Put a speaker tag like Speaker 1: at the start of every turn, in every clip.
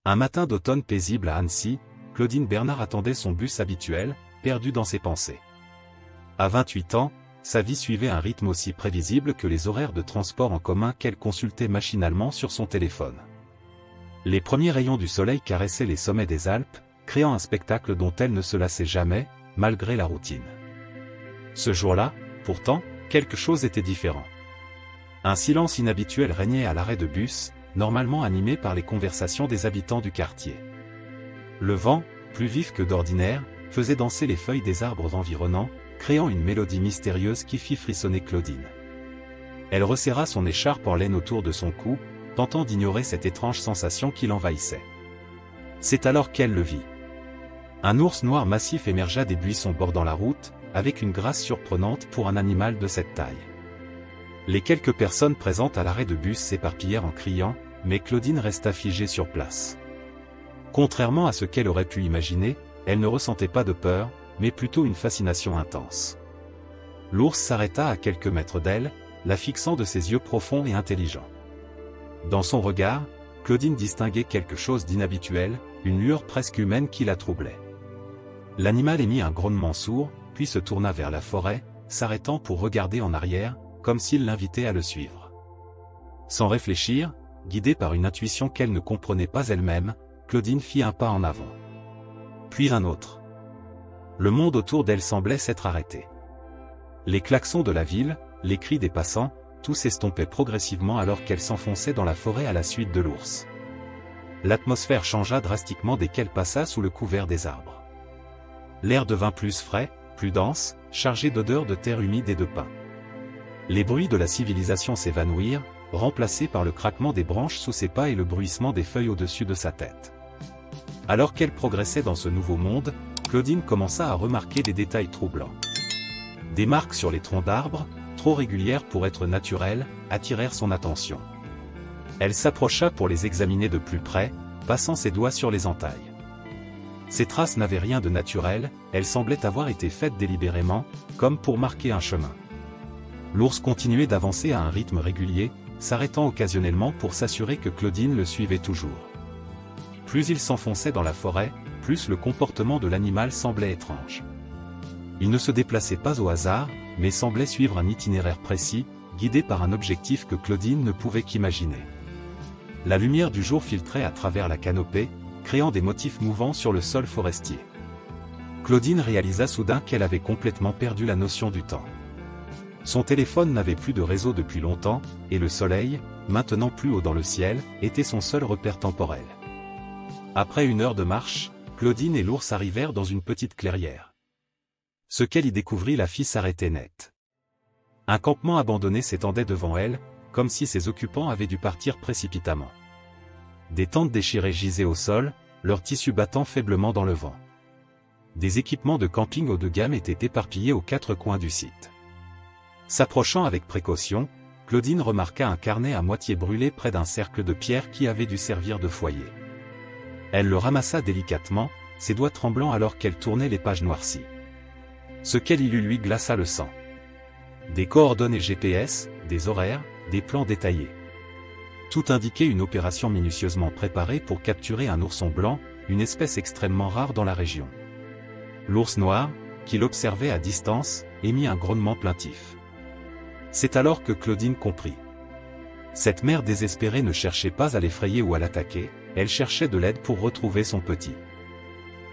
Speaker 1: Un matin d'automne paisible à Annecy, Claudine Bernard attendait son bus habituel, perdue dans ses pensées. À 28 ans, sa vie suivait un rythme aussi prévisible que les horaires de transport en commun qu'elle consultait machinalement sur son téléphone. Les premiers rayons du soleil caressaient les sommets des Alpes, créant un spectacle dont elle ne se lassait jamais, malgré la routine. Ce jour-là, pourtant, quelque chose était différent. Un silence inhabituel régnait à l'arrêt de bus, normalement animé par les conversations des habitants du quartier. Le vent, plus vif que d'ordinaire, faisait danser les feuilles des arbres environnants, créant une mélodie mystérieuse qui fit frissonner Claudine. Elle resserra son écharpe en laine autour de son cou, tentant d'ignorer cette étrange sensation qui l'envahissait. C'est alors qu'elle le vit. Un ours noir massif émergea des buissons bordant la route, avec une grâce surprenante pour un animal de cette taille. Les quelques personnes présentes à l'arrêt de bus s'éparpillèrent en criant, mais Claudine resta figée sur place. Contrairement à ce qu'elle aurait pu imaginer, elle ne ressentait pas de peur, mais plutôt une fascination intense. L'ours s'arrêta à quelques mètres d'elle, la fixant de ses yeux profonds et intelligents. Dans son regard, Claudine distinguait quelque chose d'inhabituel, une lueur presque humaine qui la troublait. L'animal émit un grognement sourd, puis se tourna vers la forêt, s'arrêtant pour regarder en arrière, comme s'il l'invitait à le suivre. Sans réfléchir, guidée par une intuition qu'elle ne comprenait pas elle-même, Claudine fit un pas en avant. Puis un autre. Le monde autour d'elle semblait s'être arrêté. Les klaxons de la ville, les cris des passants, tout s'estompait progressivement alors qu'elle s'enfonçait dans la forêt à la suite de l'ours. L'atmosphère changea drastiquement dès qu'elle passa sous le couvert des arbres. L'air devint plus frais, plus dense, chargé d'odeurs de terre humide et de pin. Les bruits de la civilisation s'évanouirent, remplacés par le craquement des branches sous ses pas et le bruissement des feuilles au-dessus de sa tête. Alors qu'elle progressait dans ce nouveau monde, Claudine commença à remarquer des détails troublants. Des marques sur les troncs d'arbres, trop régulières pour être naturelles, attirèrent son attention. Elle s'approcha pour les examiner de plus près, passant ses doigts sur les entailles. Ces traces n'avaient rien de naturel, elles semblaient avoir été faites délibérément, comme pour marquer un chemin. L'ours continuait d'avancer à un rythme régulier, s'arrêtant occasionnellement pour s'assurer que Claudine le suivait toujours. Plus il s'enfonçait dans la forêt, plus le comportement de l'animal semblait étrange. Il ne se déplaçait pas au hasard, mais semblait suivre un itinéraire précis, guidé par un objectif que Claudine ne pouvait qu'imaginer. La lumière du jour filtrait à travers la canopée, créant des motifs mouvants sur le sol forestier. Claudine réalisa soudain qu'elle avait complètement perdu la notion du temps. Son téléphone n'avait plus de réseau depuis longtemps, et le soleil, maintenant plus haut dans le ciel, était son seul repère temporel. Après une heure de marche, Claudine et l'ours arrivèrent dans une petite clairière. Ce qu'elle y découvrit la fit s'arrêter net. Un campement abandonné s'étendait devant elle, comme si ses occupants avaient dû partir précipitamment. Des tentes déchirées gisaient au sol, leurs tissus battant faiblement dans le vent. Des équipements de camping haut de gamme étaient éparpillés aux quatre coins du site. S'approchant avec précaution, Claudine remarqua un carnet à moitié brûlé près d'un cercle de pierre qui avait dû servir de foyer. Elle le ramassa délicatement, ses doigts tremblants alors qu'elle tournait les pages noircies. Ce qu'elle y lut lui glaça le sang. Des coordonnées GPS, des horaires, des plans détaillés. Tout indiquait une opération minutieusement préparée pour capturer un ourson blanc, une espèce extrêmement rare dans la région. L'ours noir, qui l'observait à distance, émit un grognement plaintif. C'est alors que Claudine comprit. Cette mère désespérée ne cherchait pas à l'effrayer ou à l'attaquer, elle cherchait de l'aide pour retrouver son petit.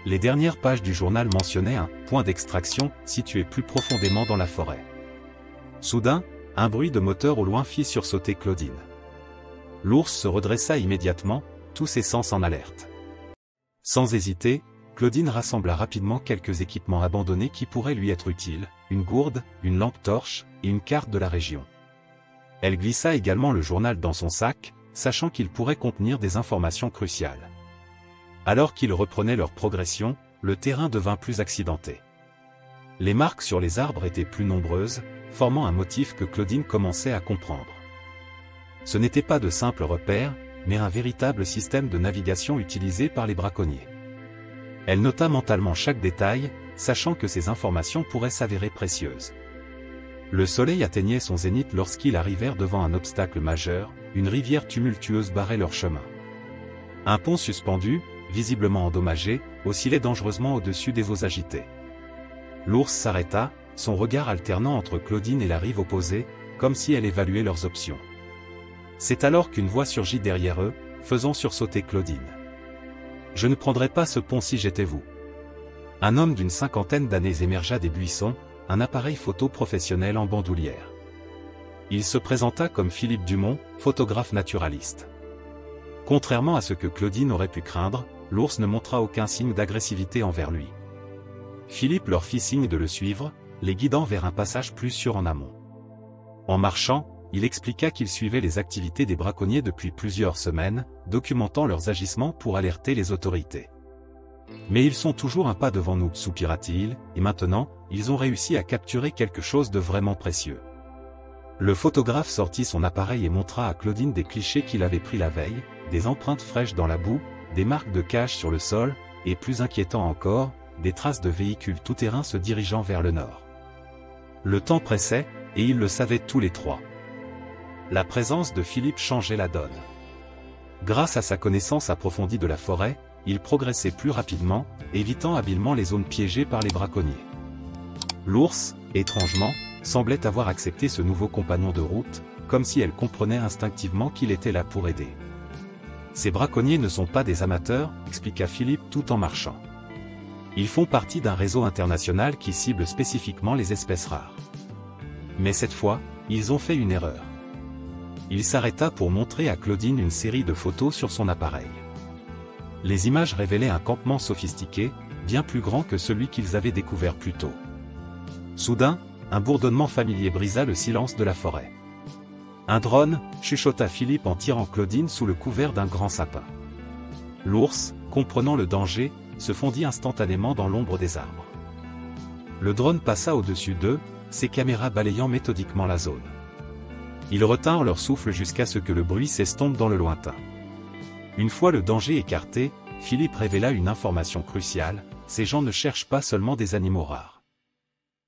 Speaker 1: Les dernières pages du journal mentionnaient un point d'extraction situé plus profondément dans la forêt. Soudain, un bruit de moteur au loin fit sursauter Claudine. L'ours se redressa immédiatement, tous ses sens en alerte. Sans hésiter, Claudine rassembla rapidement quelques équipements abandonnés qui pourraient lui être utiles, une gourde, une lampe torche, et une carte de la région. Elle glissa également le journal dans son sac, sachant qu'il pourrait contenir des informations cruciales. Alors qu'ils reprenaient leur progression, le terrain devint plus accidenté. Les marques sur les arbres étaient plus nombreuses, formant un motif que Claudine commençait à comprendre. Ce n'était pas de simples repères, mais un véritable système de navigation utilisé par les braconniers. Elle nota mentalement chaque détail, sachant que ces informations pourraient s'avérer précieuses. Le soleil atteignait son zénith lorsqu'ils arrivèrent devant un obstacle majeur, une rivière tumultueuse barrait leur chemin. Un pont suspendu, visiblement endommagé, oscillait dangereusement au-dessus des eaux agitées. L'ours s'arrêta, son regard alternant entre Claudine et la rive opposée, comme si elle évaluait leurs options. C'est alors qu'une voix surgit derrière eux, faisant sursauter Claudine. « Je ne prendrais pas ce pont si j'étais vous. » Un homme d'une cinquantaine d'années émergea des buissons, un appareil photo professionnel en bandoulière. Il se présenta comme Philippe Dumont, photographe naturaliste. Contrairement à ce que Claudine aurait pu craindre, l'ours ne montra aucun signe d'agressivité envers lui. Philippe leur fit signe de le suivre, les guidant vers un passage plus sûr en amont. En marchant, il expliqua qu'il suivait les activités des braconniers depuis plusieurs semaines, documentant leurs agissements pour alerter les autorités. Mais ils sont toujours un pas devant nous, soupira-t-il, et maintenant, ils ont réussi à capturer quelque chose de vraiment précieux. Le photographe sortit son appareil et montra à Claudine des clichés qu'il avait pris la veille, des empreintes fraîches dans la boue, des marques de cages sur le sol, et plus inquiétant encore, des traces de véhicules tout-terrain se dirigeant vers le nord. Le temps pressait, et ils le savaient tous les trois. La présence de Philippe changeait la donne. Grâce à sa connaissance approfondie de la forêt, il progressait plus rapidement, évitant habilement les zones piégées par les braconniers. L'ours, étrangement, semblait avoir accepté ce nouveau compagnon de route, comme si elle comprenait instinctivement qu'il était là pour aider. Ces braconniers ne sont pas des amateurs, expliqua Philippe tout en marchant. Ils font partie d'un réseau international qui cible spécifiquement les espèces rares. Mais cette fois, ils ont fait une erreur. Il s'arrêta pour montrer à Claudine une série de photos sur son appareil. Les images révélaient un campement sophistiqué, bien plus grand que celui qu'ils avaient découvert plus tôt. Soudain, un bourdonnement familier brisa le silence de la forêt. « Un drone » chuchota Philippe en tirant Claudine sous le couvert d'un grand sapin. L'ours, comprenant le danger, se fondit instantanément dans l'ombre des arbres. Le drone passa au-dessus d'eux, ses caméras balayant méthodiquement la zone. Ils retinrent leur souffle jusqu'à ce que le bruit s'estompe dans le lointain. Une fois le danger écarté, Philippe révéla une information cruciale, ces gens ne cherchent pas seulement des animaux rares.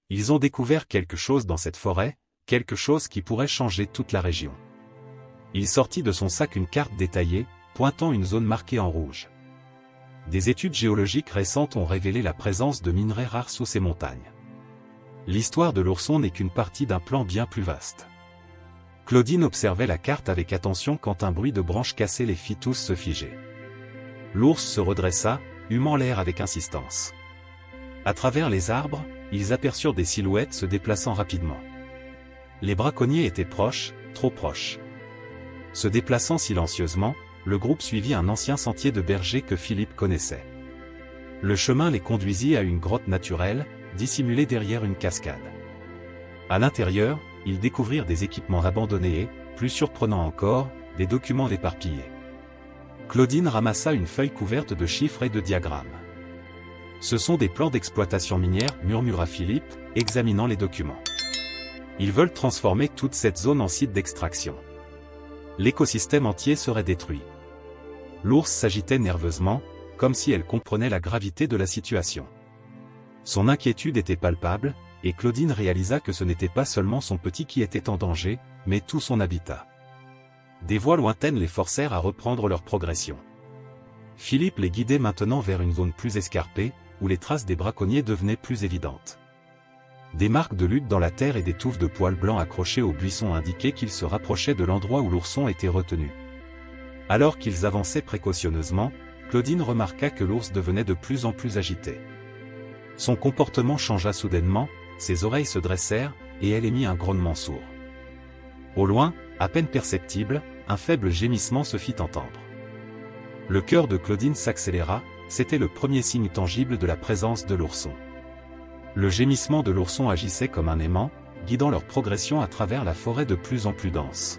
Speaker 1: Ils ont découvert quelque chose dans cette forêt, quelque chose qui pourrait changer toute la région. Il sortit de son sac une carte détaillée, pointant une zone marquée en rouge. Des études géologiques récentes ont révélé la présence de minerais rares sous ces montagnes. L'histoire de l'ourson n'est qu'une partie d'un plan bien plus vaste. Claudine observait la carte avec attention quand un bruit de branches cassées les fit tous se figer. L'ours se redressa, humant l'air avec insistance. À travers les arbres, ils aperçurent des silhouettes se déplaçant rapidement. Les braconniers étaient proches, trop proches. Se déplaçant silencieusement, le groupe suivit un ancien sentier de berger que Philippe connaissait. Le chemin les conduisit à une grotte naturelle, dissimulée derrière une cascade. À l'intérieur, ils découvrirent des équipements abandonnés et, plus surprenant encore, des documents éparpillés. Claudine ramassa une feuille couverte de chiffres et de diagrammes. « Ce sont des plans d'exploitation minière, » murmura Philippe, examinant les documents. « Ils veulent transformer toute cette zone en site d'extraction. L'écosystème entier serait détruit. » L'ours s'agitait nerveusement, comme si elle comprenait la gravité de la situation. Son inquiétude était palpable, et Claudine réalisa que ce n'était pas seulement son petit qui était en danger, mais tout son habitat. Des voix lointaines les forcèrent à reprendre leur progression. Philippe les guidait maintenant vers une zone plus escarpée, où les traces des braconniers devenaient plus évidentes. Des marques de lutte dans la terre et des touffes de poils blancs accrochés aux buissons indiquaient qu'ils se rapprochaient de l'endroit où l'ourson était retenu. Alors qu'ils avançaient précautionneusement, Claudine remarqua que l'ours devenait de plus en plus agité. Son comportement changea soudainement, ses oreilles se dressèrent, et elle émit un grognement sourd. Au loin, à peine perceptible, un faible gémissement se fit entendre. Le cœur de Claudine s'accéléra, c'était le premier signe tangible de la présence de l'ourson. Le gémissement de l'ourson agissait comme un aimant, guidant leur progression à travers la forêt de plus en plus dense.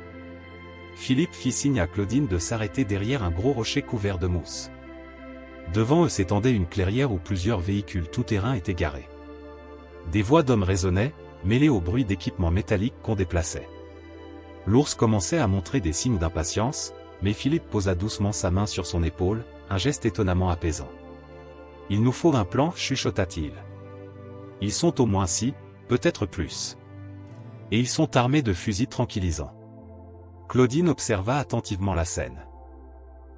Speaker 1: Philippe fit signe à Claudine de s'arrêter derrière un gros rocher couvert de mousse. Devant eux s'étendait une clairière où plusieurs véhicules tout-terrain étaient garés. Des voix d'hommes résonnaient, mêlées au bruit d'équipements métalliques qu'on déplaçait. L'ours commençait à montrer des signes d'impatience, mais Philippe posa doucement sa main sur son épaule, un geste étonnamment apaisant. « Il nous faut un plan, » chuchota-t-il. « Ils sont au moins 6, peut-être plus. Et ils sont armés de fusils tranquillisants. » Claudine observa attentivement la scène.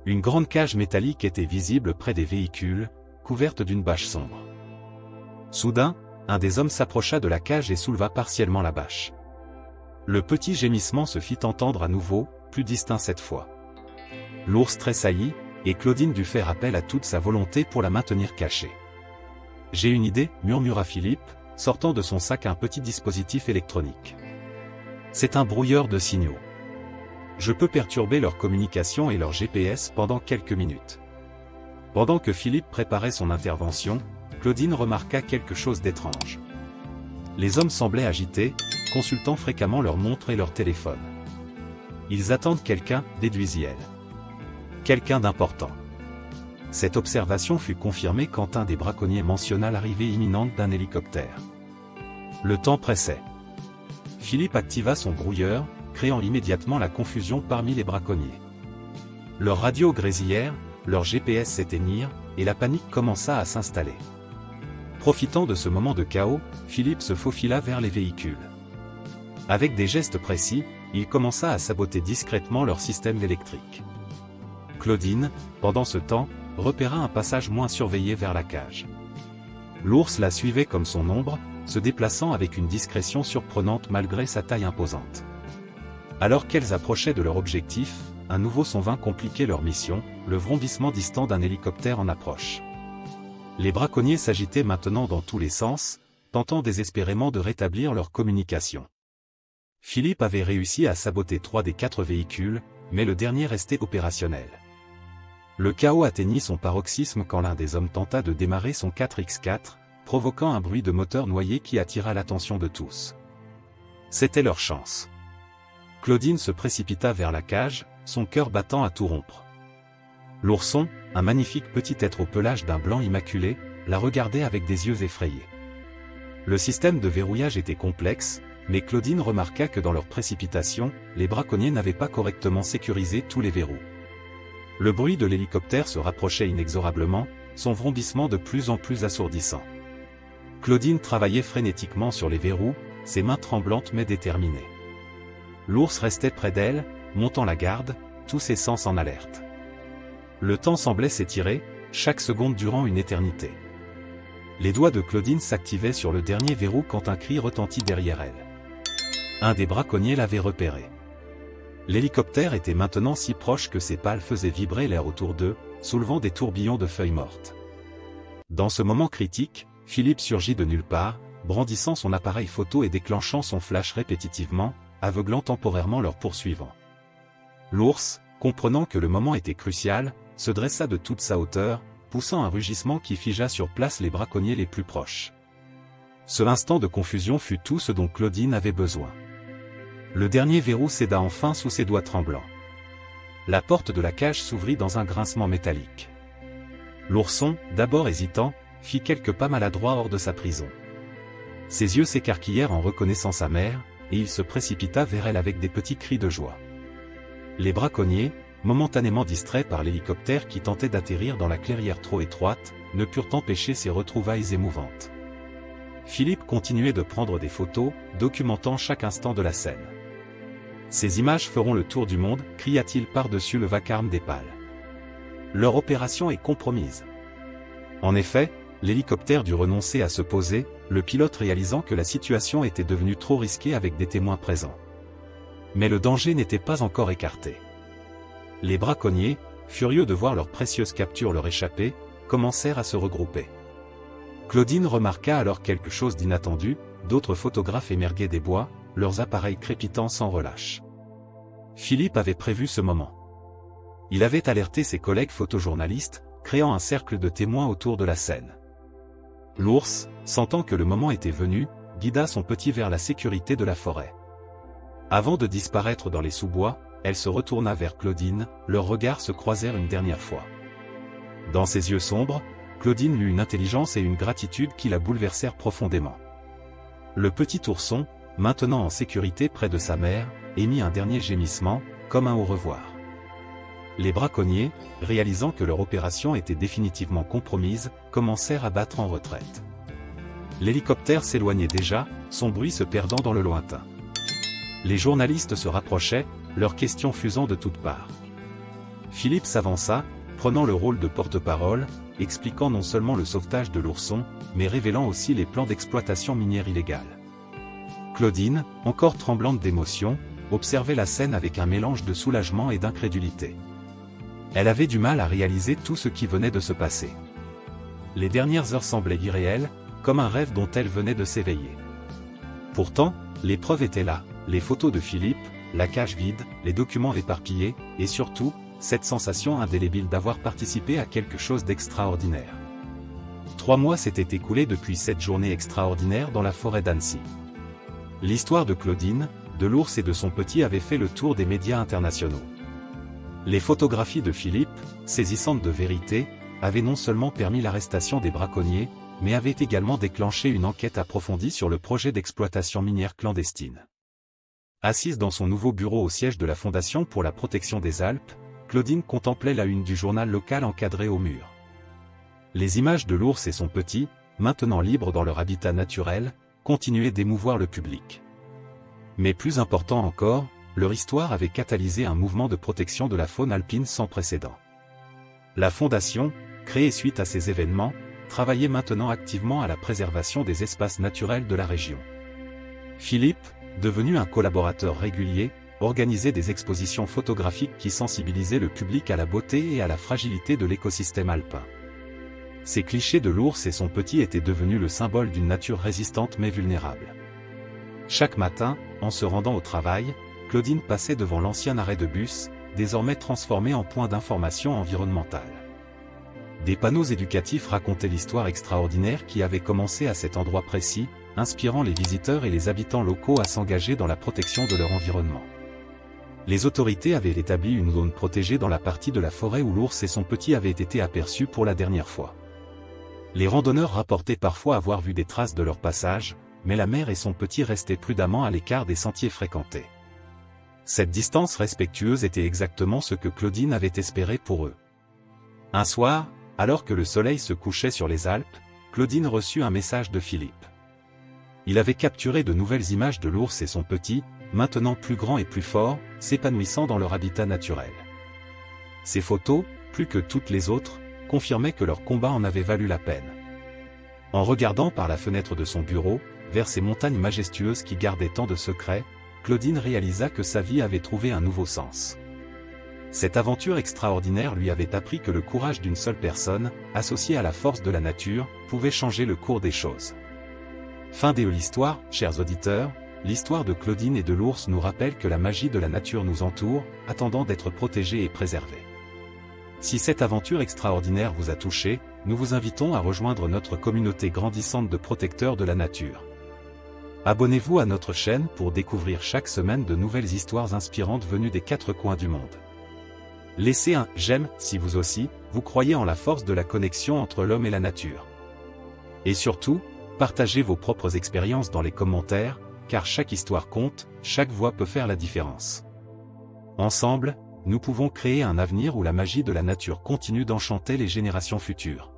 Speaker 1: Une grande cage métallique était visible près des véhicules, couverte d'une bâche sombre. Soudain, un des hommes s'approcha de la cage et souleva partiellement la bâche. Le petit gémissement se fit entendre à nouveau, plus distinct cette fois. L'ours tressaillit, et Claudine dut faire appel à toute sa volonté pour la maintenir cachée. « J'ai une idée » murmura Philippe, sortant de son sac un petit dispositif électronique. « C'est un brouilleur de signaux. Je peux perturber leur communication et leur GPS pendant quelques minutes. » Pendant que Philippe préparait son intervention, Claudine remarqua quelque chose d'étrange. Les hommes semblaient agités, consultant fréquemment leur montre et leur téléphone. « Ils attendent quelqu'un » déduisit-elle. « Quelqu'un d'important. » Cette observation fut confirmée quand un des braconniers mentionna l'arrivée imminente d'un hélicoptère. Le temps pressait. Philippe activa son brouilleur, créant immédiatement la confusion parmi les braconniers. Leurs radios grésillèrent, leurs GPS s'éteignirent, et la panique commença à s'installer. Profitant de ce moment de chaos, Philippe se faufila vers les véhicules. Avec des gestes précis, il commença à saboter discrètement leur système électrique. Claudine, pendant ce temps, repéra un passage moins surveillé vers la cage. L'ours la suivait comme son ombre, se déplaçant avec une discrétion surprenante malgré sa taille imposante. Alors qu'elles approchaient de leur objectif, un nouveau son vint compliquer leur mission, le vrombissement distant d'un hélicoptère en approche. Les braconniers s'agitaient maintenant dans tous les sens, tentant désespérément de rétablir leur communication. Philippe avait réussi à saboter 3 des 4 véhicules, mais le dernier restait opérationnel. Le chaos atteignit son paroxysme quand l'un des hommes tenta de démarrer son 4x4, provoquant un bruit de moteur noyé qui attira l'attention de tous. C'était leur chance. Claudine se précipita vers la cage, son cœur battant à tout rompre. L'ourson, un magnifique petit être au pelage d'un blanc immaculé, la regardait avec des yeux effrayés. Le système de verrouillage était complexe, mais Claudine remarqua que dans leur précipitation, les braconniers n'avaient pas correctement sécurisé tous les verrous. Le bruit de l'hélicoptère se rapprochait inexorablement, son vrombissement de plus en plus assourdissant. Claudine travaillait frénétiquement sur les verrous, ses mains tremblantes mais déterminées. L'ours restait près d'elle, montant la garde, tous ses sens en alerte. Le temps semblait s'étirer, chaque seconde durant une éternité. Les doigts de Claudine s'activaient sur le dernier verrou quand un cri retentit derrière elle. Un des braconniers l'avait repéré. L'hélicoptère était maintenant si proche que ses pales faisaient vibrer l'air autour d'eux, soulevant des tourbillons de feuilles mortes. Dans ce moment critique, Philippe surgit de nulle part, brandissant son appareil photo et déclenchant son flash répétitivement, aveuglant temporairement leurs poursuivants. L'ours, comprenant que le moment était crucial, se dressa de toute sa hauteur, poussant un rugissement qui figea sur place les braconniers les plus proches. Ce instant de confusion fut tout ce dont Claudine avait besoin. Le dernier verrou céda enfin sous ses doigts tremblants. La porte de la cage s'ouvrit dans un grincement métallique. L'ourson, d'abord hésitant, fit quelques pas maladroits hors de sa prison. Ses yeux s'écarquillèrent en reconnaissant sa mère, et il se précipita vers elle avec des petits cris de joie. Les braconniers, momentanément distraits par l'hélicoptère qui tentait d'atterrir dans la clairière trop étroite, ne purent empêcher ces retrouvailles émouvantes. Philippe continuait de prendre des photos, documentant chaque instant de la scène. « Ces images feront le tour du monde » cria-t-il par-dessus le vacarme des pales. « Leur opération est compromise. » En effet, l'hélicoptère dut renoncer à se poser, le pilote réalisant que la situation était devenue trop risquée avec des témoins présents. Mais le danger n'était pas encore écarté. Les braconniers, furieux de voir leur précieuse capture leur échapper, commencèrent à se regrouper. Claudine remarqua alors quelque chose d'inattendu, d'autres photographes émerguaient des bois, leurs appareils crépitant sans relâche. Philippe avait prévu ce moment. Il avait alerté ses collègues photojournalistes, créant un cercle de témoins autour de la scène. L'ours, sentant que le moment était venu, guida son petit vers la sécurité de la forêt. Avant de disparaître dans les sous-bois, elle se retourna vers Claudine, leurs regards se croisèrent une dernière fois. Dans ses yeux sombres, Claudine lut une intelligence et une gratitude qui la bouleversèrent profondément. Le petit ourson, maintenant en sécurité près de sa mère, émit un dernier gémissement, comme un au revoir. Les braconniers, réalisant que leur opération était définitivement compromise, commencèrent à battre en retraite. L'hélicoptère s'éloignait déjà, son bruit se perdant dans le lointain. Les journalistes se rapprochaient, leurs questions fusant de toutes parts. Philippe s'avança, prenant le rôle de porte-parole, expliquant non seulement le sauvetage de l'ourson, mais révélant aussi les plans d'exploitation minière illégale. Claudine, encore tremblante d'émotion, observait la scène avec un mélange de soulagement et d'incrédulité. Elle avait du mal à réaliser tout ce qui venait de se passer. Les dernières heures semblaient irréelles, comme un rêve dont elle venait de s'éveiller. Pourtant, les preuves étaient là, les photos de Philippe, la cage vide, les documents éparpillés, et surtout, cette sensation indélébile d'avoir participé à quelque chose d'extraordinaire. 3 mois s'étaient écoulés depuis cette journée extraordinaire dans la forêt d'Annecy. L'histoire de Claudine, de l'ours et de son petit avait fait le tour des médias internationaux. Les photographies de Philippe, saisissantes de vérité, avaient non seulement permis l'arrestation des braconniers, mais avaient également déclenché une enquête approfondie sur le projet d'exploitation minière clandestine. Assise dans son nouveau bureau au siège de la Fondation pour la protection des Alpes, Claudine contemplait la une du journal local encadrée au mur. Les images de l'ours et son petit, maintenant libres dans leur habitat naturel, continuaient d'émouvoir le public. Mais plus important encore, leur histoire avait catalysé un mouvement de protection de la faune alpine sans précédent. La Fondation, créée suite à ces événements, travaillait maintenant activement à la préservation des espaces naturels de la région. Philippe, devenu un collaborateur régulier, organisait des expositions photographiques qui sensibilisaient le public à la beauté et à la fragilité de l'écosystème alpin. Ces clichés de l'ours et son petit étaient devenus le symbole d'une nature résistante mais vulnérable. Chaque matin, en se rendant au travail, Claudine passait devant l'ancien arrêt de bus, désormais transformé en point d'information environnementale. Des panneaux éducatifs racontaient l'histoire extraordinaire qui avait commencé à cet endroit précis, inspirant les visiteurs et les habitants locaux à s'engager dans la protection de leur environnement. Les autorités avaient établi une zone protégée dans la partie de la forêt où l'ours et son petit avaient été aperçus pour la dernière fois. Les randonneurs rapportaient parfois avoir vu des traces de leur passage, mais la mère et son petit restaient prudemment à l'écart des sentiers fréquentés. Cette distance respectueuse était exactement ce que Claudine avait espéré pour eux. Un soir, alors que le soleil se couchait sur les Alpes, Claudine reçut un message de Philippe. Il avait capturé de nouvelles images de l'ours et son petit, maintenant plus grands et plus forts, s'épanouissant dans leur habitat naturel. Ces photos, plus que toutes les autres, confirmaient que leur combat en avait valu la peine. En regardant par la fenêtre de son bureau, vers ces montagnes majestueuses qui gardaient tant de secrets, Claudine réalisa que sa vie avait trouvé un nouveau sens. Cette aventure extraordinaire lui avait appris que le courage d'une seule personne, associé à la force de la nature, pouvait changer le cours des choses. Fin de l'histoire, chers auditeurs, l'histoire de Claudine et de l'ours nous rappelle que la magie de la nature nous entoure, attendant d'être protégée et préservée. Si cette aventure extraordinaire vous a touché, nous vous invitons à rejoindre notre communauté grandissante de protecteurs de la nature. Abonnez-vous à notre chaîne pour découvrir chaque semaine de nouvelles histoires inspirantes venues des 4 coins du monde. Laissez un « j'aime » si vous aussi, vous croyez en la force de la connexion entre l'homme et la nature. Et surtout, partagez vos propres expériences dans les commentaires, car chaque histoire compte, chaque voix peut faire la différence. Ensemble, nous pouvons créer un avenir où la magie de la nature continue d'enchanter les générations futures.